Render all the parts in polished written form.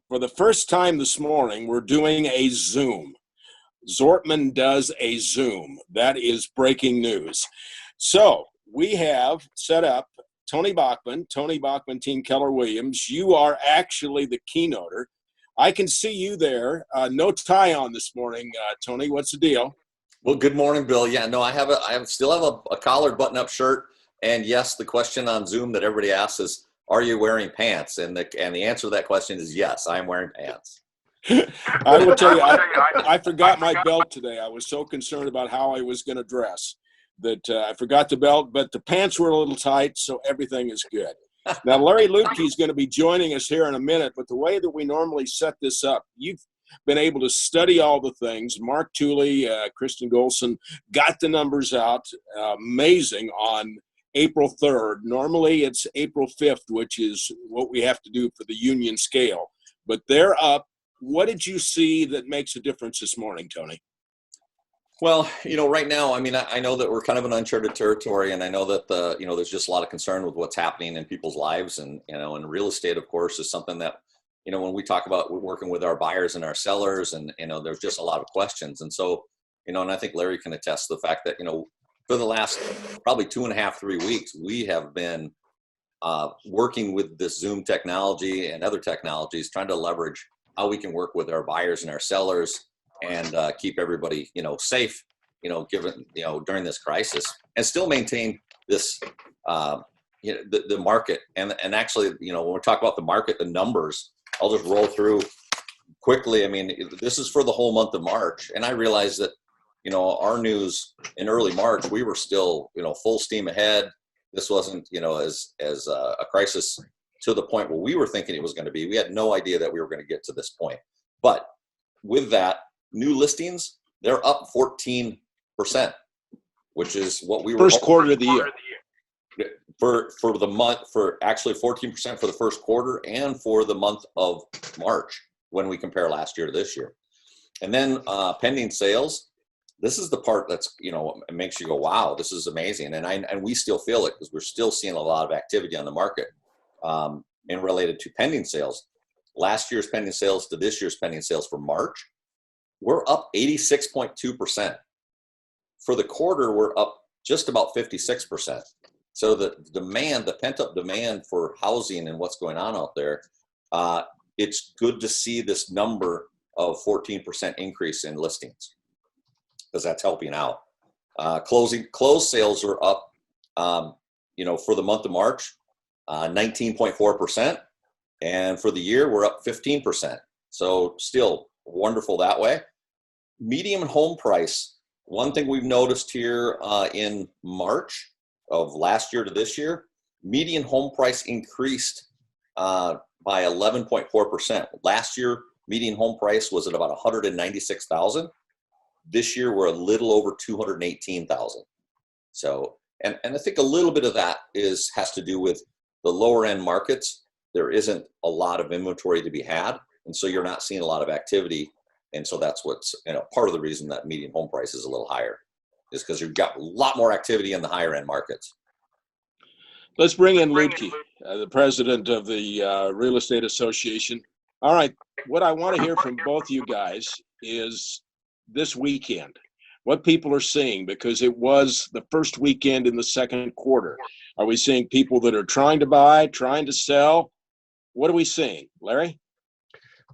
For the first time this morning, we're doing a Zoom. Zortman does a Zoom. That is breaking news. So we have set up Tony Bachman, Team Keller Williams. You are actually the keynoter. I can see you there. No tie on this morning, Tony. What's the deal? Well, good morning, Bill. Yeah, no, I still have a collared button-up shirt. And yes, the question on Zoom that everybody asks is, are you wearing pants? And the answer to that question is yes, I'm wearing pants. I will tell you, I forgot my belt today. I was so concerned about how I was going to dress that I forgot the belt, but the pants were a little tight, so everything is good. Now, Larry Luetke is going to be joining us here in a minute, but the way that we normally set this up, you've been able to study all the things. Mark Tooley, Kristen Golson got the numbers out. Amazing on April 3rd. Normally it's April 5th, which is what we have to do for the union scale. But they're up. What did you see that makes a difference this morning, Tony? Well, right now, I know that we're kind of in uncharted territory, and I know that there's just a lot of concern with what's happening in people's lives, and and real estate, of course, is something that when we talk about working with our buyers and our sellers, and there's just a lot of questions, and so and I think Larry can attest to the fact that for the last probably 2.5, 3 weeks, we have been working with this Zoom technology and other technologies, trying to leverage how we can work with our buyers and our sellers and keep everybody, safe, given, during this crisis, and still maintain this, the market. And actually, when we talk about the market, the numbers, I'll just roll through quickly. This is for the whole month of March. And I realized that, our news in early March, we were still, full steam ahead. This wasn't, as a crisis to the point where we were thinking it was going to be. We had no idea that we were going to get to this point. But with that, new listings, they're up 14%, which is what we were first quarter of the year. For the month, for actually 14% for the first quarter and for the month of March when we compare last year to this year. And then pending sales, this is the part that's, it makes you go, wow, this is amazing. And we still feel it because we're still seeing a lot of activity on the market and related to pending sales. Last year's pending sales to this year's pending sales for March, we're up 86.2%. For the quarter, we're up just about 56%. So the demand, the pent-up demand for housing and what's going on out there, it's good to see this number of 14% increase in listings because that's helping out. Closed sales are up, for the month of March, 19.4%. And for the year, we're up 15%. So still wonderful that way. Median home price, one thing we've noticed here in March of last year to this year, median home price increased by 11.4%. Last year, median home price was at about $196,000. This year, we're a little over $218,000. So, and I think a little bit of that has to do with the lower end markets. There isn't a lot of inventory to be had, and so you're not seeing a lot of activity. And so that's what's part of the reason that median home price is a little higher, is because you've got a lot more activity in the higher end markets. Let's bring in Luetke, the president of the Real Estate Association. All right, what I want to hear from both you guys is this weekend, what people are seeing, because it was the first weekend in the second quarter. Are we seeing people that are trying to buy, trying to sell? What are we seeing, Larry?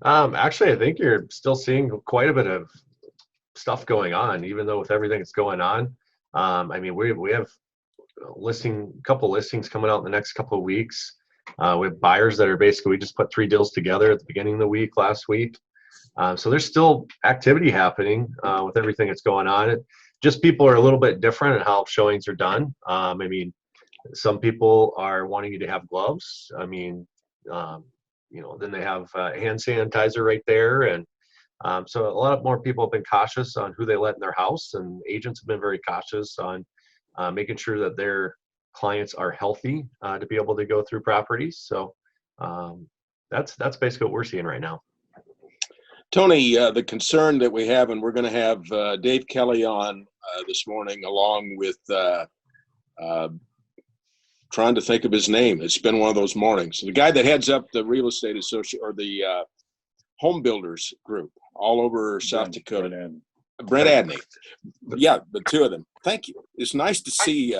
Actually, I think you're still seeing quite a bit of stuff going on, even though with everything that's going on. We have a couple listings coming out in the next couple of weeks. We have buyers that are we just put 3 deals together at the beginning of the week last week. So there's still activity happening with everything that's going on. Just people are a little bit different in how showings are done. Some people are wanting you to have gloves. Then they have hand sanitizer right there. And so a lot more people have been cautious on who they let in their house, and agents have been very cautious on making sure that their clients are healthy to be able to go through properties. So that's basically what we're seeing right now. Tony, the concern that we have, and we're going to have Dave Kelly on this morning, along with trying to think of his name. It's been one of those mornings. The guy that heads up the real estate association, or the home builders group all over South Dakota. Brent Adney. Yeah, the two of them. Thank you. It's nice to see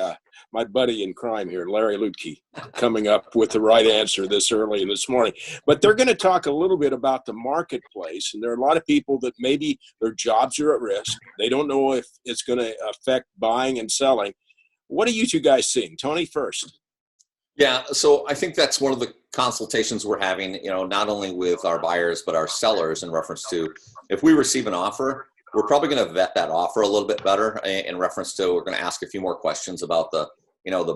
my buddy in crime here, Larry Luetke, coming up with the right answer this early this morning. But they're going to talk a little bit about the marketplace. And there are a lot of people that maybe their jobs are at risk. They don't know if it's going to affect buying and selling. What are you two guys seeing? Tony first. Yeah, so I think that's one of the consultations we're having, not only with our buyers, but our sellers in reference to if we receive an offer, we're probably going to vet that offer a little bit better in reference to, we're going to ask a few more questions about the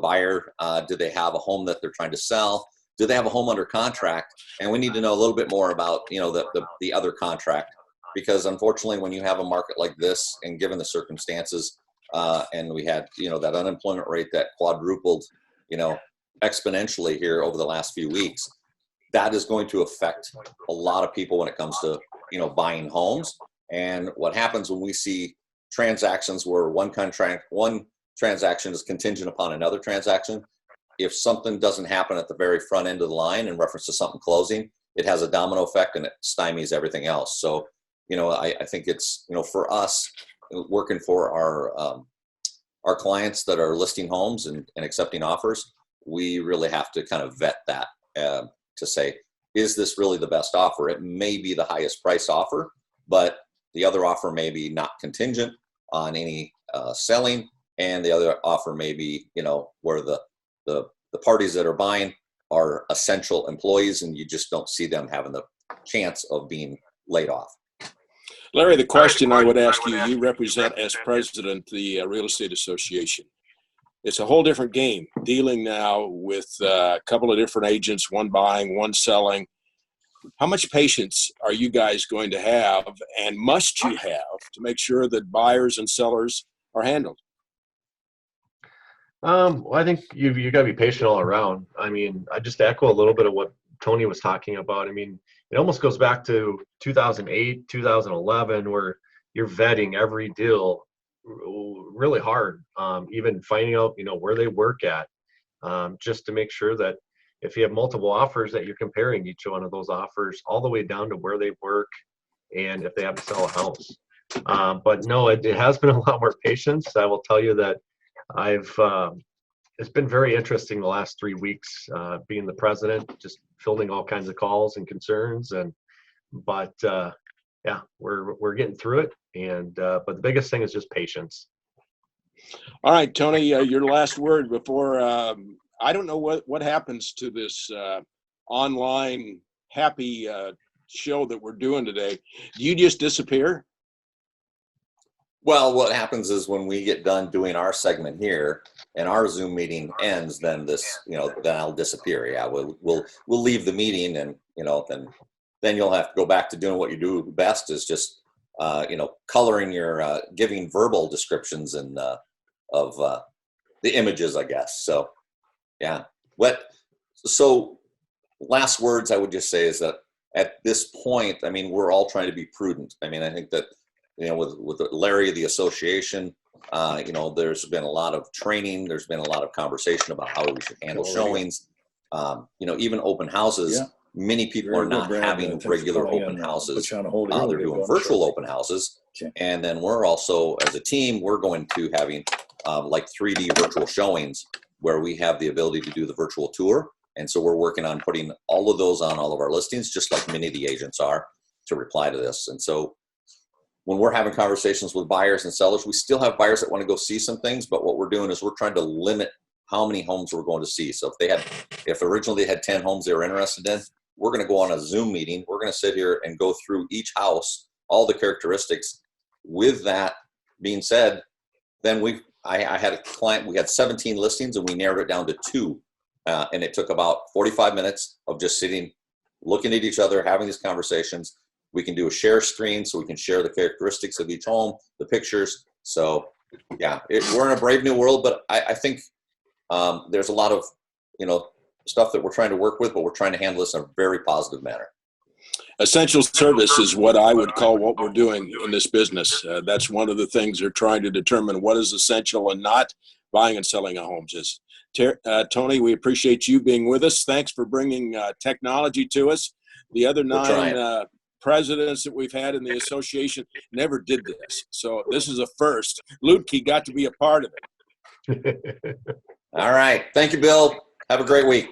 buyer. Do they have a home that they're trying to sell? Do they have a home under contract? And we need to know a little bit more about, the other contract, because unfortunately, when you have a market like this and given the circumstances, and we had, that unemployment rate that quadrupled, exponentially here over the last few weeks, that is going to affect a lot of people when it comes to, buying homes. And what happens when we see transactions where one transaction is contingent upon another transaction, if something doesn't happen at the very front end of the line in reference to something closing, it has a domino effect and it stymies everything else. So, I think it's, for us working for our clients that are listing homes and accepting offers, we really have to kind of vet that to say, is this really the best offer? It may be the highest price offer, but the other offer may be not contingent on any selling, and the other offer may be, where the parties that are buying are essential employees, and you just don't see them having the chance of being laid off. Larry, the question I would ask you, you represent as president the Real Estate Association. It's a whole different game dealing now with a couple of different agents, one buying, one selling. How much patience are you guys going to have, and must you have, to make sure that buyers and sellers are handled? Well, I think you got to be patient all around. I mean, I just echo a little bit of what Tony was talking about. I mean, it almost goes back to 2008, 2011, where you're vetting every deal really hard, even finding out, where they work at, just to make sure that if you have multiple offers, that you're comparing each one of those offers all the way down to where they work and if they have to sell a house. But no, it has been a lot more patience. I will tell you that it's been very interesting the last 3 weeks, being the president, just fielding all kinds of calls and concerns. But yeah, we're getting through it. But the biggest thing is just patience. All right, Tony, your last word before, I don't know what happens to this online happy show that we're doing today. Do you just disappear? Well, what happens is when we get done doing our segment here and our Zoom meeting ends, then then I'll disappear. Yeah, we'll leave the meeting, and then you'll have to go back to doing what you do best, is just coloring your giving verbal descriptions and of the images, I guess. So yeah. So last words I would just say is that at this point, I mean, we're all trying to be prudent. I mean, I think that with Larry, the association, there's been a lot of training. There's been a lot of conversation about how we should handle showings. Even open houses. Yeah. Many people are not having regular open houses. They're doing virtual open houses. Okay. And then we're also, as a team, we're going to having like 3D virtual showings where we have the ability to do the virtual tour. And so we're working on putting all of those on all of our listings, just like many of the agents are, to reply to this. And so when we're having conversations with buyers and sellers, we still have buyers that want to go see some things, but what we're doing is we're trying to limit how many homes we're going to see. So if originally they had 10 homes they were interested in, we're going to go on a Zoom meeting. We're going to sit here and go through each house, all the characteristics. With that being said, then I had a client, we had 17 listings and we narrowed it down to 2. And it took about 45 minutes of just sitting, looking at each other, having these conversations. We can do a share screen so we can share the characteristics of each home, the pictures. So yeah, we're in a brave new world, but I think there's a lot of, stuff that we're trying to work with, but we're trying to handle this in a very positive manner. Essential service is what I would call what we're doing in this business. That's one of the things they're trying to determine what is essential and not. Buying and selling a home. Tony, we appreciate you being with us. Thanks for bringing technology to us. The other 9 presidents that we've had in the association never did this. So this is a first. Luetke got to be a part of it. All right. Thank you, Bill. Have a great week.